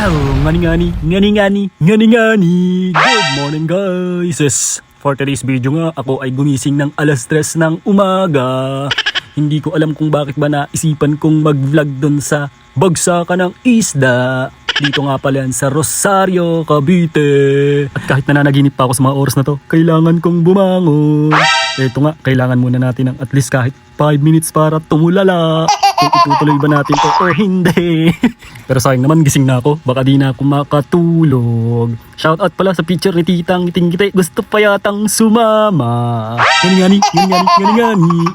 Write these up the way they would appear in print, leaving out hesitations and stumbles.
Ngani. Good morning guys. For today's video nga, ako ay gumising ng alas 3 ng umaga. Hindi ko alam kung bakit ba naisipan kong mag-vlog dun sa bagsakan ng isda. Dito nga pala yan sa Rosario, Cavite. At kahit nananaginip pa ako sa mga oras na to, kailangan kong bumangon. Eto nga, kailangan muna natin ng at least kahit 5 minutes para tumulala. Kung itutuloy ba natin to o hindi. Pero sayang naman, gising na ako. Baka di na ako makatulog. Shoutout pala sa picture ni Titang Ngiting-Ngiti. Gusto pa yatang sumama. Ngani.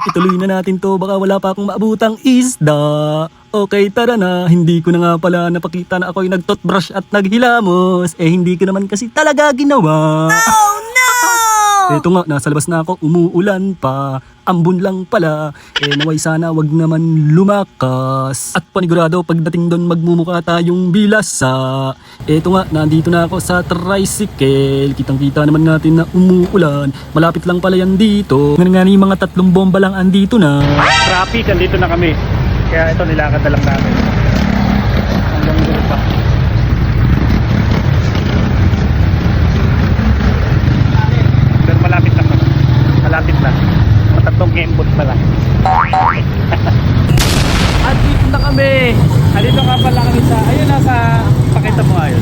Ituloy na natin to. Baka wala pa akong maabutang isda. Okay, tara na. Hindi ko na nga pala napakita na ako'y nag-toothbrush at naghilamos. Hindi ko naman kasi talaga ginawa. Oh no! Ito nga, nasa labas na ako. Umuulan pa. Ambon lang pala. Naway sana wag naman lumakas. At panigurado pagdating doon magmumukha tayong bilasa. Ito nga, nandito na ako sa tricycle. Kitang-kita naman natin na umuulan. Malapit lang pala yan dito. Ngani mga 3 bomba lang andito na. Traffic, andito na kami. Kaya ito nilakad na lang namin. Hanggang dulo pa. Pero malapit na. Malapit na. Matatlong gamebot na lang. At dito na kami. Halito nga pala kami sa, ayun nasa, pakita mo ayun.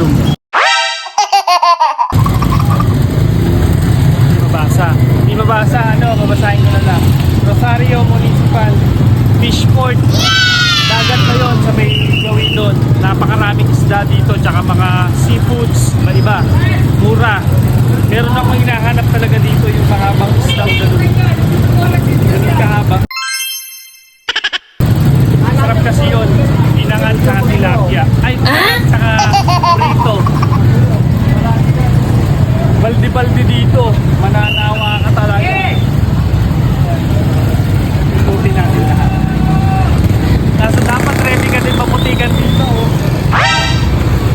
Zoom. Hindi mabasa, babasahin ko na lang. Rosario Municipal Fishport. Dagat na yun sa may gawin doon. Napakaraming isda dito, tsaka mga seafoods na iba. Mura. Meron akong hinahanap talaga dito yung mahabang isda o gano'n. Ganun kahaba. Sarap kasi yun. Pinangan sa tilapia. Ay, tsaka rito. Baldi-baldi dito. Mananawa ka talaga. Ibuti natin lahat. Nasa dapat ready ka din mamutikan dito. Oh.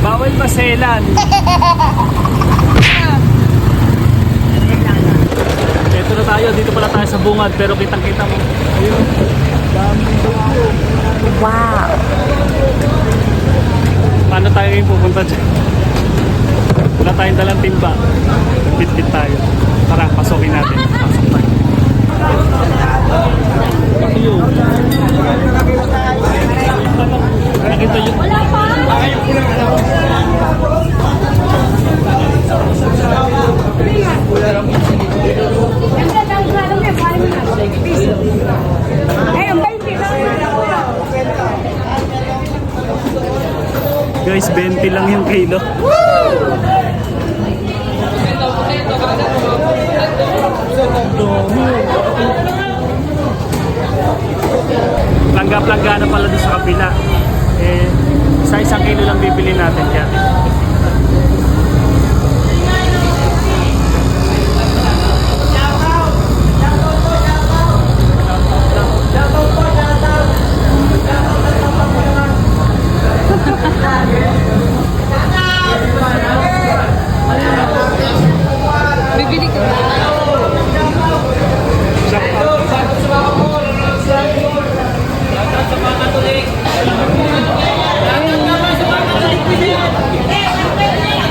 Bawal maselan. Ito na tayo. Dito pala tayo sa bungad. Pero kitang-kita mo. Ayun. Daming dito. Wow. Paano tayo yung pupunta dyan? Wala tayong dalang timba. Bit-bit tayo. Tara, pasukin natin. Pasok tayo. Ayun. Nakita yun. Guys, 20 lang yung kilo. Langga-langga na pala doon sa kabila. Isang kilo lang bibili natin yan. Bibili ka.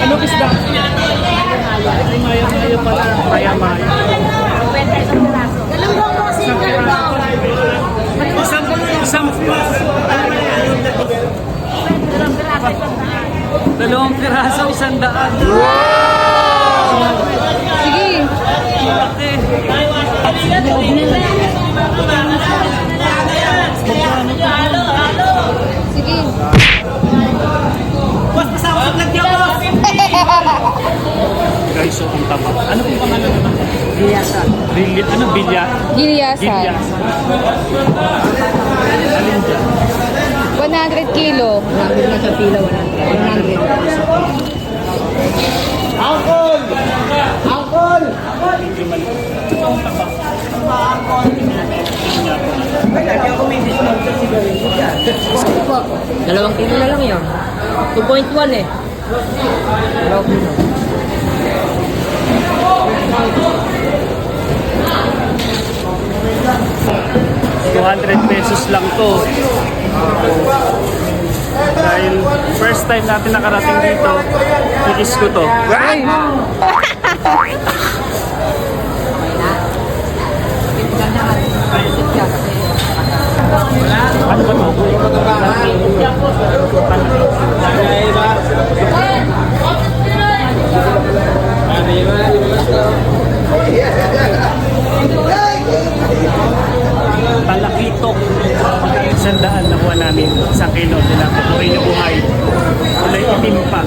Ano isda? Ay, maya pala. Maya. Dalawang piraso, 100. Sige. Laki. Sige. Guys, so ang tama. Ano pong pangalan naman? Giliasan. Giliasan. Alin dyan? 100 kilo. Nandun na sa pila, 100. Angkol! Po, 2 kilo na lang yun. 2.1 eh. 2 kilo. 200 pesos lang to. time natin nakarating dito, kikiss ko to. Ano ba to? Palakitok. Magkang 100 nakuha namin. 1 kilo sila. Kulay na buhay. Kulay itim pa.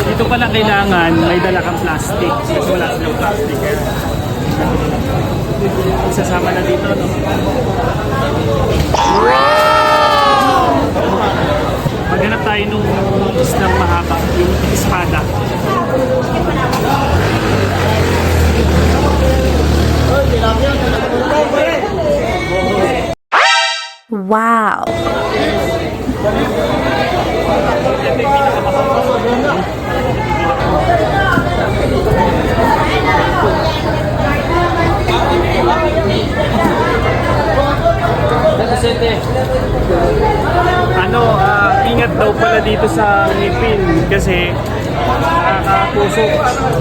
Dito pala kailangan may dala kang plastic. Kasi wala silang plastic. Isasama na dito, no? Maghanap tayo nung islang mahaba, yung espada. Wow. Ingat daw pala dito sa ngipin kasi nakakatusok.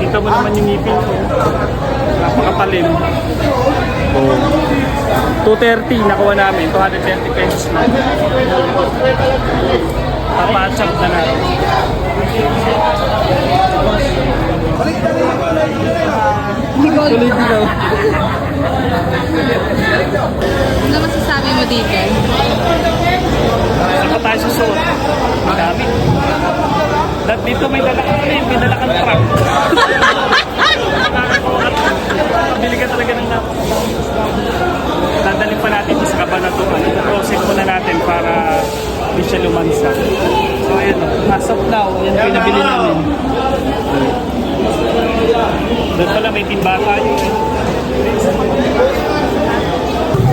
Kita mo naman yung ngipin ko. Napakapalim. Oh. 230 nakuha namin. 230 pesos na. Papachap na natin. Tuloy dilaw. Ano masasabi mo dito? Saka tayo susuot. Madami. Dahil dito may dala kang may dala kang truck. Pabili ka talaga ng napakadami. Dadalhin pa natin sa Kabanatuan. Process muna natin para hindi siya lumansa. So ayan, as of now, yan pinabili namin. Doon pala may timbata yun.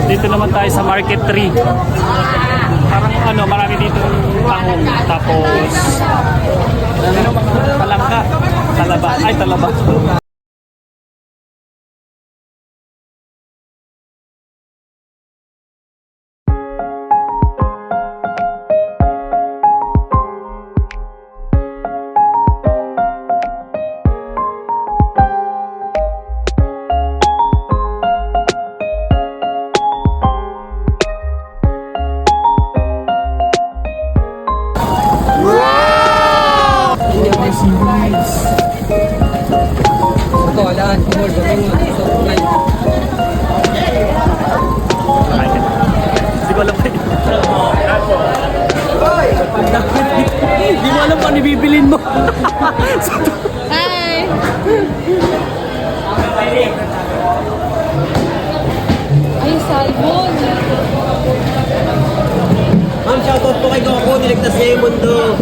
Dito naman tayo sa Market 3. Parang marami dito tahong. Tapos, palangka. Talaba. Ay, talaba. Kolan, kumul, kumul, kulay. Hindi ko alam pa yun. Hindi mo alam pa nibibilin mo. Hi! Ay, salmon! Ma'am, shoutout po kay Goku, niligtas niya yung mundo.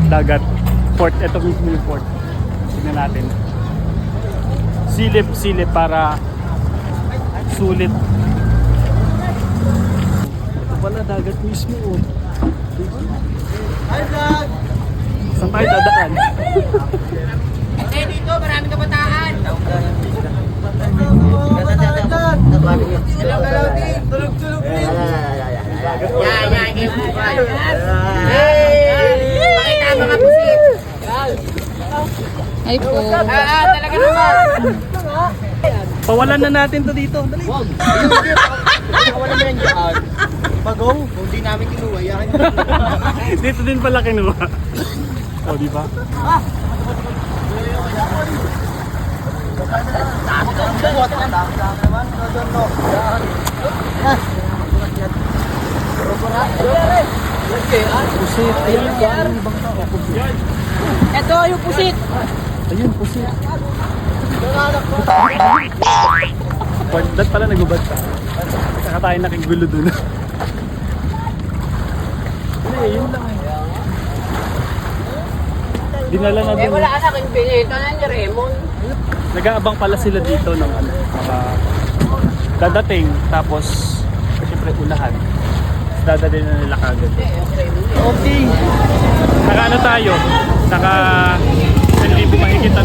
Dagat. Port. Ito mismo yung port. Tignan natin. Silip para sulit. Ito pala dagat mismo. Oh. Hi, vlog! Saan tayo dadaan? Dito, maraming kabataan. Galaw-galaw din, tulog-tulog din. Pakita mga pusit. Ay po. Talaga naman. Pawalan na natin to dito. Dali. Wag. Wala mo yan dyan. Pagong, kung di namin kinuha, yakin. Dito din pala kinuha. O, di ba? Pusit. Ayun yan. Ito yung pusit. Ayun, pusit. Dahil pala nagubad ka. Saka tayo nakigulo dun. Hindi, yun lang eh. Dinala na dun. Wala anak, yung pinito na ni Raymond. Nag-aabang pala sila dito ng dadating. Tapos, siyempre unahan. Dadalhin na nila kagad. Okay. Naka ano tayo? Naka 1,000 mahigit.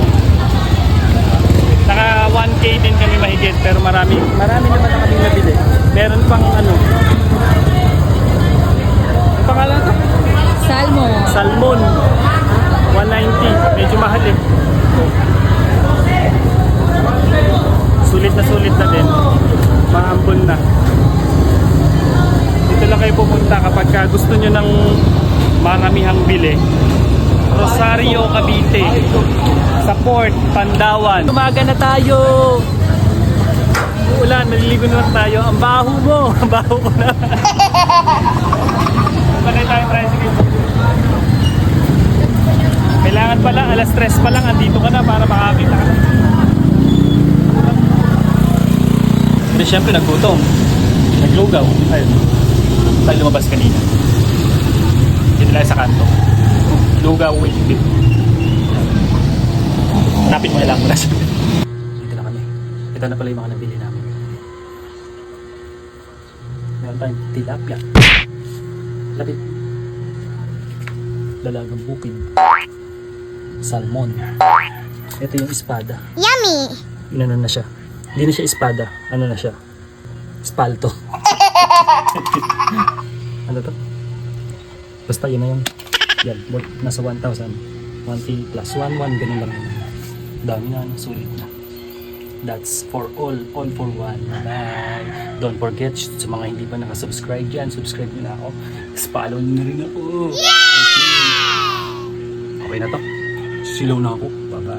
Naka 1K din kami mahigit. Pero marami naman na kaming nabili. Meron pang pumunta kapag gusto nyo ng maramihang bili. Rosario, Cavite. Sa Port, Pandawan. Umaga na tayo. Uulan, maliligo na lang tayo. Ang baho mo. Ang baho ko na. Sakay tayo, tricycle. Kailangan pala, alas 3 pa lang, andito ka na para makakita ka. Pero syempre naggutom. Naglugaw. Ayun. Tayo lumabas kanina. Dito lang sa kanto. Lugaw with beef. Hanapin mo na lang muna siya. Dito na kami. Ito na pala yung mga nabili namin. Meron tayong tilapia. Lapit. Dalagang bukid. Salmon. Ito yung espada. Yummy! Inano na siya. Hindi na siya espada. Ano na siya? Espalto. Ano to? Basta yun na yung yan, nasa 1,000. 1K plus 1,1. Ganun lang. Dami na. Sulit na. That's for all for one. Bye! Don't forget, sa mga hindi pa nakasubscribe dyan, subscribe nyo na ako. Follow nyo na rin ako. Okay. Okay na to. Silaw na ako. Bye-bye.